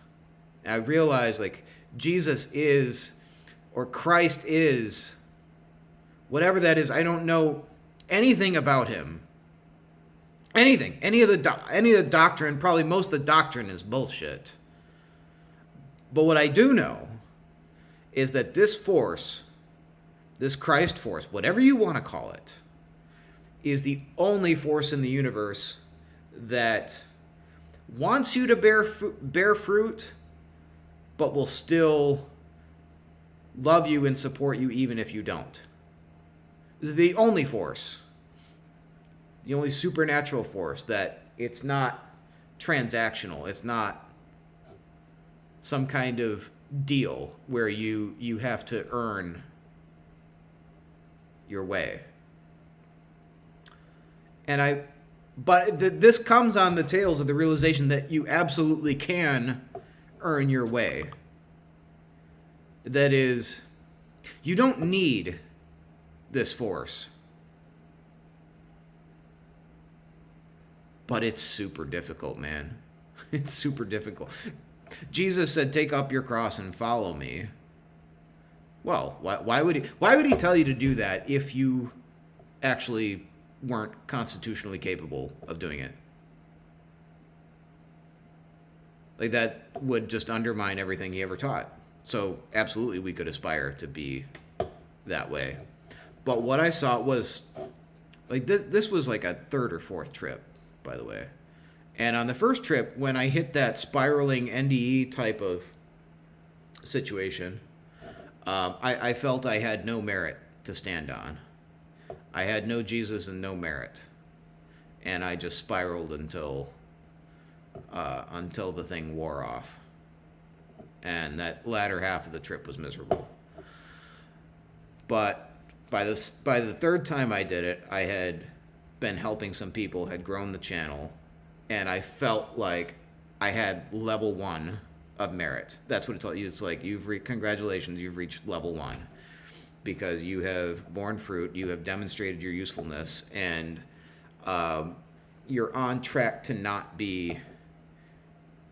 And I realized, like, Jesus is, or Christ is, whatever that is. I don't know anything about him. Anything. Any of the doctrine, probably most of the doctrine is bullshit. But what I do know is that this force, this Christ force, whatever you want to call it, is the only force in the universe that wants you to bear fruit, but will still love you and support you even if you don't. This is the only force, the only supernatural force that it's not transactional. It's not some kind of deal where you have to earn your way. But this comes on the tails of the realization that you absolutely can earn your way. That is, you don't need this force. But it's super difficult, man. It's super difficult. Jesus said, "Take up your cross and follow me." Well, why would he tell you to do that if you actually weren't constitutionally capable of doing it? Like, that would just undermine everything he ever taught. So absolutely we could aspire to be that way. But what I saw was, like, this was like a third or fourth trip, by the way. And on the first trip, when I hit that spiraling NDE type of situation, I felt I had no merit to stand on. I had no Jesus and no merit. And I just spiraled until the thing wore off. And that latter half of the trip was miserable. But by the third time I did it, I had been helping some people, had grown the channel, and I felt like I had level 1 of merit. That's what it told you. It's like, congratulations, you've reached level 1. because you have borne fruit, you have demonstrated your usefulness, and you're on track to not be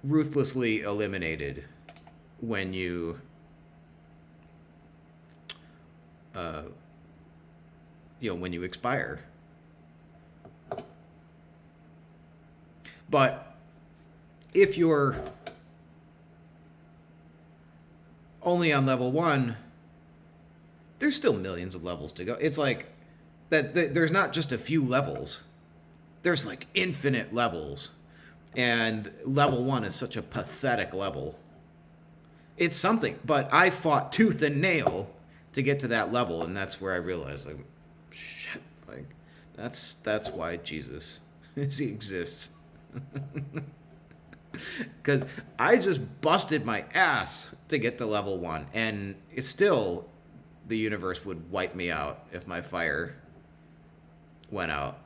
ruthlessly eliminated when you when you expire. But if you're only on level 1, there's still millions of levels to go. It's like that there's not just a few levels. There's like infinite levels. And level 1 is such a pathetic level. It's something, but I fought tooth and nail to get to that level, and that's where I realized, like, shit, like that's why Jesus he exists. Because I just busted my ass to get to level 1, and it's still, the universe would wipe me out if my fire went out.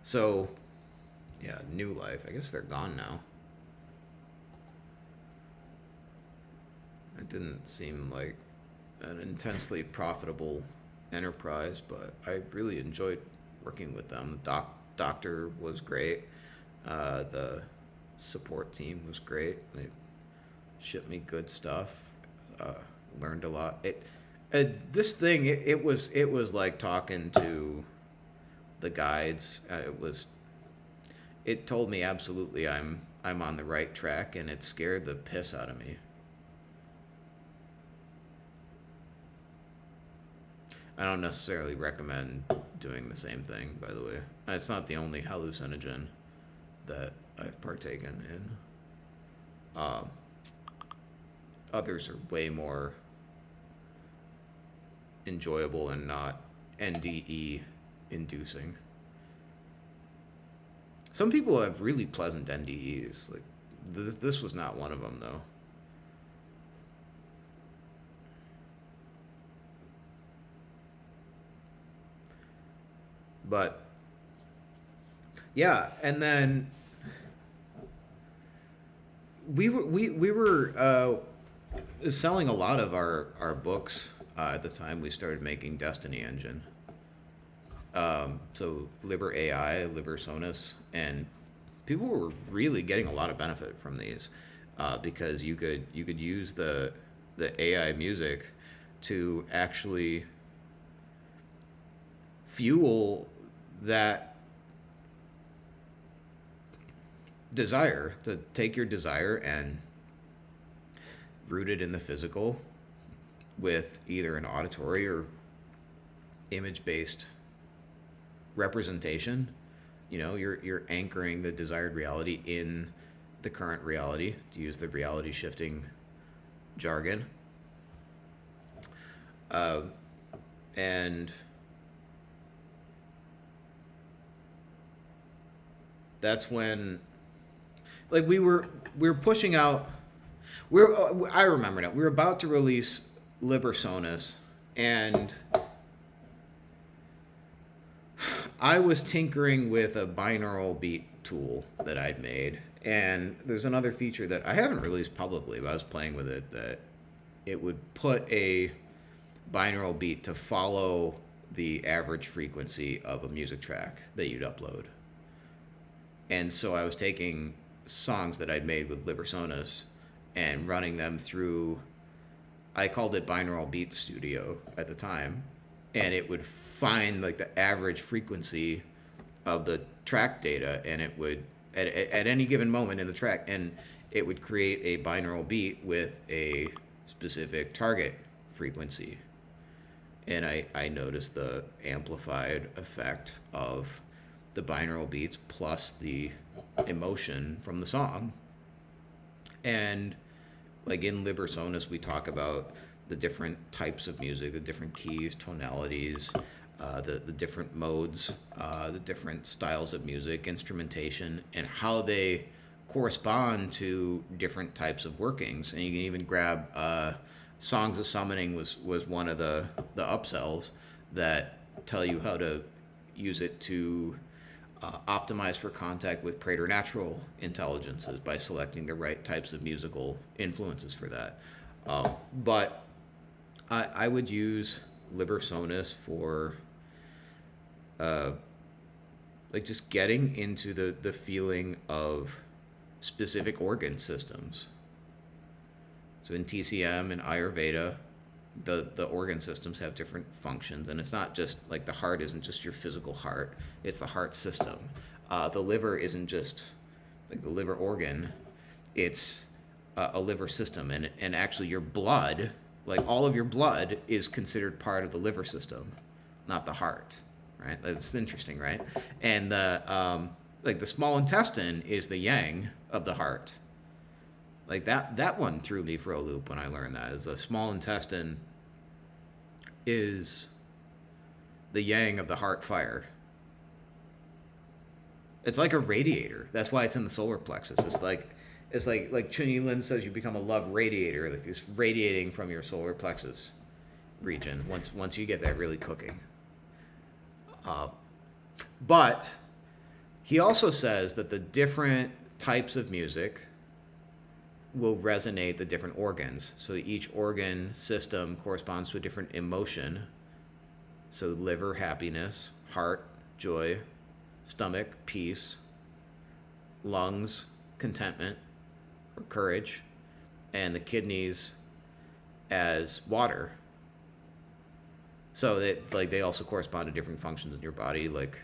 So, yeah, New Life. I guess they're gone now. It didn't seem like an intensely profitable enterprise, but I really enjoyed working with them. The doctor was great. The support team was great. They shipped me good stuff. Learned a lot. This thing, it was like talking to the guides. It told me absolutely I'm on the right track, and it scared the piss out of me. I don't necessarily recommend doing the same thing, by the way. It's not the only hallucinogen that I've partaken in. Others are way more enjoyable and not NDE inducing. Some people have really pleasant NDEs. Like this was not one of them, though. But yeah, and then we were selling a lot of our books at the time we started making Destiny Engine. So Liber AI, Liber Sonus, and people were really getting a lot of benefit from these because you could use the AI music to actually fuel that desire, to take your desire and root it in the physical with either an auditory or image-based representation. You're anchoring the desired reality in the current reality, to use the reality shifting jargon. And that's when, like, we were pushing out. I remember now. We were about to release Liber Sonus, and I was tinkering with a binaural beat tool that I'd made, and there's another feature that I haven't released publicly, but I was playing with it, that it would put a binaural beat to follow the average frequency of a music track that you'd upload. And so I was taking songs that I'd made with Liber Sonus and running them through, I called it Binaural Beat Studio at the time, and it would find like the average frequency of the track data, and it would at any given moment in the track, and it would create a binaural beat with a specific target frequency. And I noticed the amplified effect of the binaural beats plus the emotion from the song. And like in Liber Sonus, we talk about the different types of music, the different keys, tonalities, the different modes, the different styles of music, instrumentation, and how they correspond to different types of workings. And you can even grab Songs of Summoning was one of the upsells that tell you how to use it to optimize for contact with preternatural intelligences by selecting the right types of musical influences for that. But I would use Liber Sonus for like just getting into the feeling of specific organ systems. So in TCM and Ayurveda, the organ systems have different functions, and it's not just like the heart isn't just your physical heart; it's the heart system. The liver isn't just like the liver organ; it's a liver system, and actually your blood, like all of your blood, is considered part of the liver system, not the heart. Right? That's interesting, right? And the like the small intestine is the yang of the heart. Like that one threw me for a loop when I learned that. Is the small intestine is the yang of the heart fire. It's like a radiator. That's why it's in the solar plexus. It's like Chun Lin says, you become a love radiator. Like it's radiating from your solar plexus region once you get that really cooking. But he also says that the different types of music will resonate the different organs. So each organ system corresponds to a different emotion. So liver, happiness; heart, joy; stomach, peace; lungs, contentment or courage; and the kidneys as water. So they also correspond to different functions in your body. Like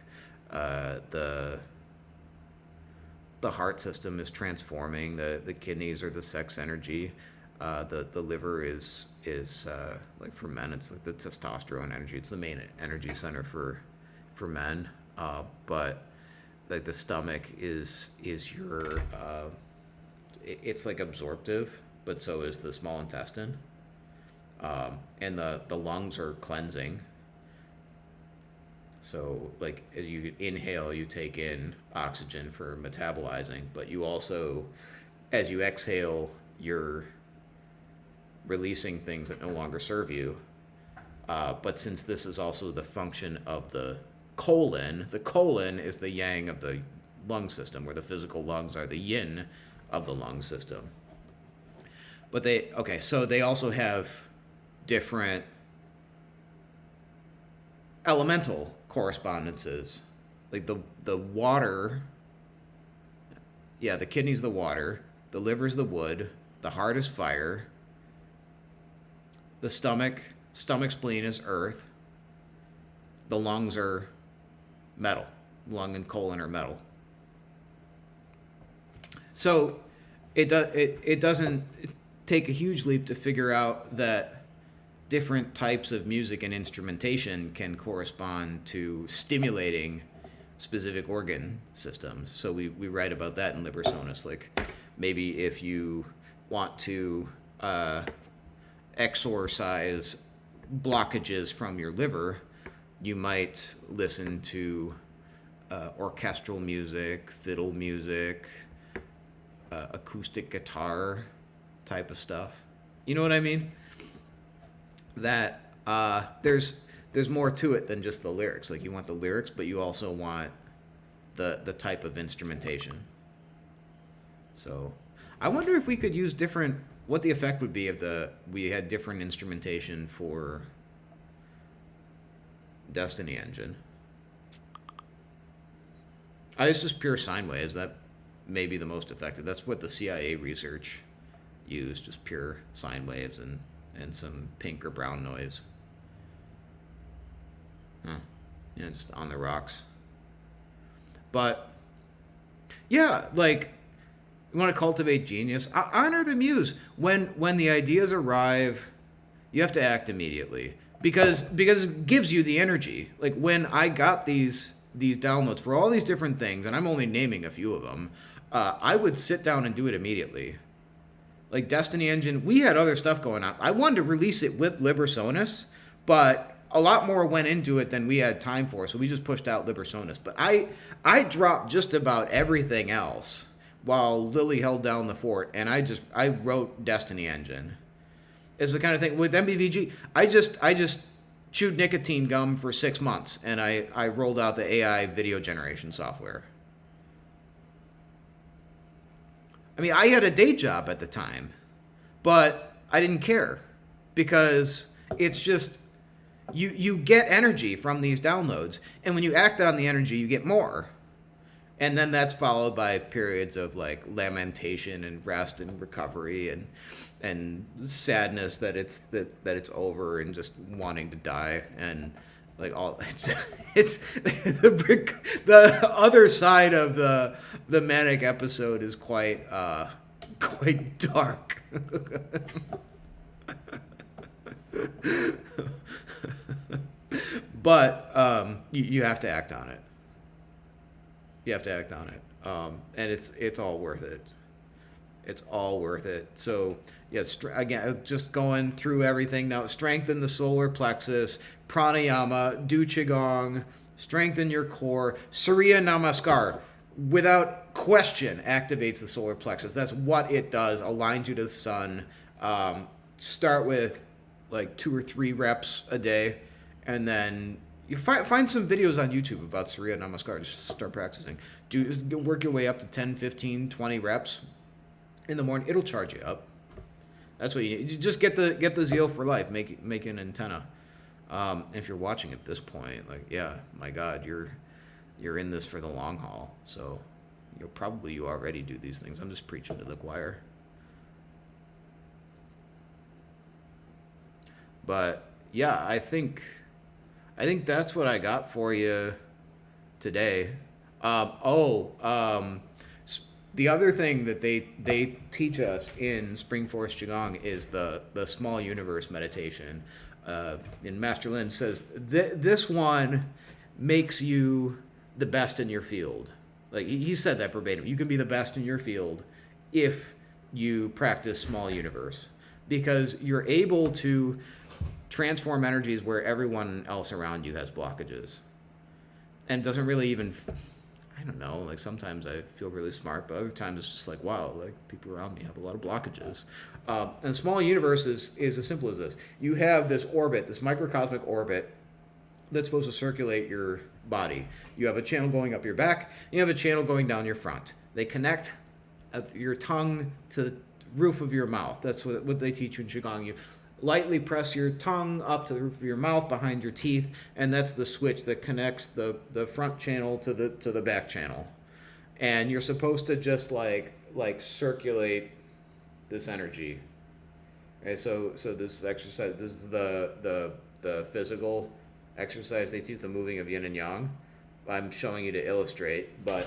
the heart system is transforming. The kidneys are the sex energy. The liver is like for men, it's like the testosterone energy. It's the main energy center for men. But like the stomach is your it's like absorptive, but so is the small intestine. And the lungs are cleansing. So, like, as you inhale, you take in oxygen for metabolizing, but you also, as you exhale, you're releasing things that no longer serve you. But since this is also the function of the colon is the yang of the lung system, where the physical lungs are the yin of the lung system. But so they also have different elemental correspondences. Like the water, the kidney's the water, the liver's the wood, the heart is fire, the stomach, spleen is earth, the lungs are metal. Lung and colon are metal. So it doesn't take a huge leap to figure out that different types of music and instrumentation can correspond to stimulating specific organ systems. So we write about that in Liber Sonus. Like maybe if you want to exorcise blockages from your liver, you might listen to orchestral music, fiddle music, acoustic guitar type of stuff. You know what I mean? That there's more to it than just the lyrics. Like you want the lyrics, but you also want the type of instrumentation. So I wonder if we could use what the effect would be if we had different instrumentation for Destiny Engine. It's just pure sine waves. That may be the most effective. That's what the CIA research used, just pure sine waves and some pink or brown noise. Just on the rocks. But yeah, like you want to cultivate genius, honor the muse. When the ideas arrive, you have to act immediately because it gives you the energy. Like when I got these downloads for all these different things, and I'm only naming a few of them, I would sit down and do it immediately. Like Destiny Engine, we had other stuff going on. I wanted to release it with Liber Sonus, but a lot more went into it than we had time for, so we just pushed out Liber Sonus. But I dropped just about everything else while Lily held down the fort, and I wrote Destiny Engine. It's the kind of thing with MBVG. I just chewed nicotine gum for 6 months, and I rolled out the AI video generation software. I mean, I had a day job at the time, but I didn't care because it's just you get energy from these downloads, and when you act on the energy, you get more. And then that's followed by periods of like lamentation and rest and recovery and sadness that it's over and just wanting to die and like all it's the other side of the manic episode is quite dark. But you have to act on it. You have to act on it, and it's all worth it. It's all worth it. So yes, again, just going through everything now. Strengthen the solar plexus, pranayama, do qigong, strengthen your core. Surya Namaskar, without question, activates the solar plexus. That's what it does. Aligns you to the sun. Start with like 2 or 3 reps a day, and then you find some videos on YouTube about Surya Namaskar. Just start practicing. Work your way up to 10, 15, 20 reps in the morning. It'll charge you up. That's what you need. You just get the zeal for life. Make an antenna. If you're watching at this point, like, yeah, my God, you're in this for the long haul. So you already do these things. I'm just preaching to the choir. But yeah, I think that's what I got for you today. The other thing that they teach us in Spring Force Qigong is the small universe meditation. And Master Lin says this one makes you the best in your field. Like he said that verbatim. You can be the best in your field if you practice small universe, because you're able to transform energies where everyone else around you has blockages. And it doesn't really even, I don't know, like sometimes I feel really smart, but other times it's just like, wow, like people around me have a lot of blockages. And small universe is as simple as this. You have this orbit, this microcosmic orbit that's supposed to circulate your body. You have a channel going up your back, you have a channel going down your front. They connect your tongue to the roof of your mouth. That's what they teach you in Qigong. You lightly press your tongue up to the roof of your mouth behind your teeth, and that's the switch that connects the front channel to the back channel. And you're supposed to just like circulate this energy. Okay, so this exercise, this is the physical exercise they teach, the moving of yin and yang. I'm showing you to illustrate, but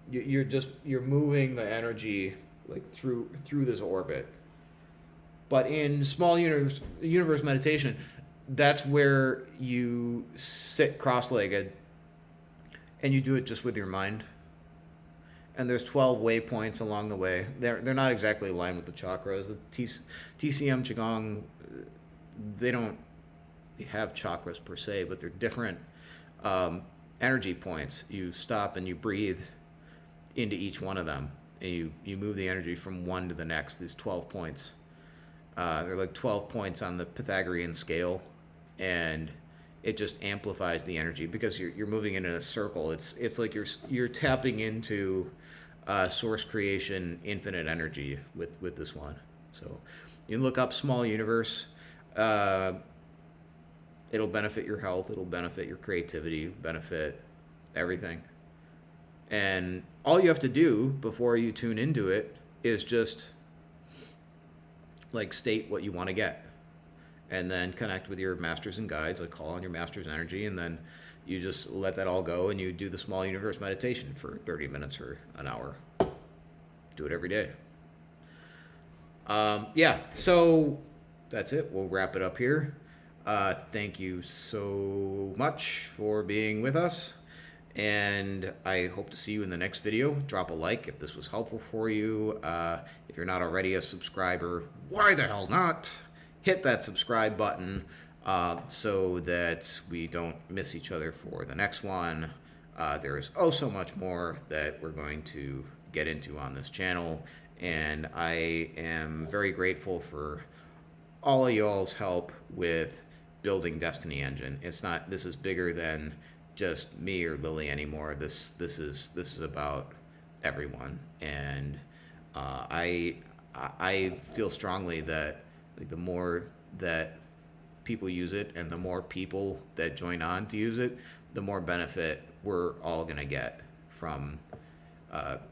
you're moving the energy like through this orbit. But in small universe meditation, that's where you sit cross-legged and you do it just with your mind. And there's 12 waypoints along the way. They're not exactly aligned with the chakras. The TCM Qigong, they don't have chakras per se, but they're different energy points. You stop and you breathe into each one of them, and you move the energy from one to the next. These 12 points. They're like 12 points on the Pythagorean scale, and it just amplifies the energy because you're moving it in a circle. It's like you're tapping into source creation, infinite energy with this one. So you can look up small universe. It'll benefit your health. It'll benefit your creativity. Benefit everything. And all you have to do before you tune into it is just like state what you want to get, and then connect with your masters and guides, like call on your master's energy, and then you just let that all go and you do the small universe meditation for 30 minutes or an hour. Do it every day. Yeah, so that's it. We'll wrap it up here. Thank you so much for being with us, and I hope to see you in the next video. Drop a like if this was helpful for you. If you're not already a subscriber, why the hell not? Hit that subscribe button so that we don't miss each other for the next one. There is so much more that we're going to get into on this channel, and I am very grateful for all of y'all's help with building Destiny Engine. This is bigger than just me or Lily anymore. This is about everyone, and I feel strongly that like the more that people use it and the more people that join on to use it, the more benefit we're all gonna get from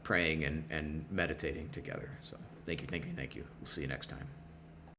praying and meditating together. So thank you, thank you, thank you. We'll see you next time.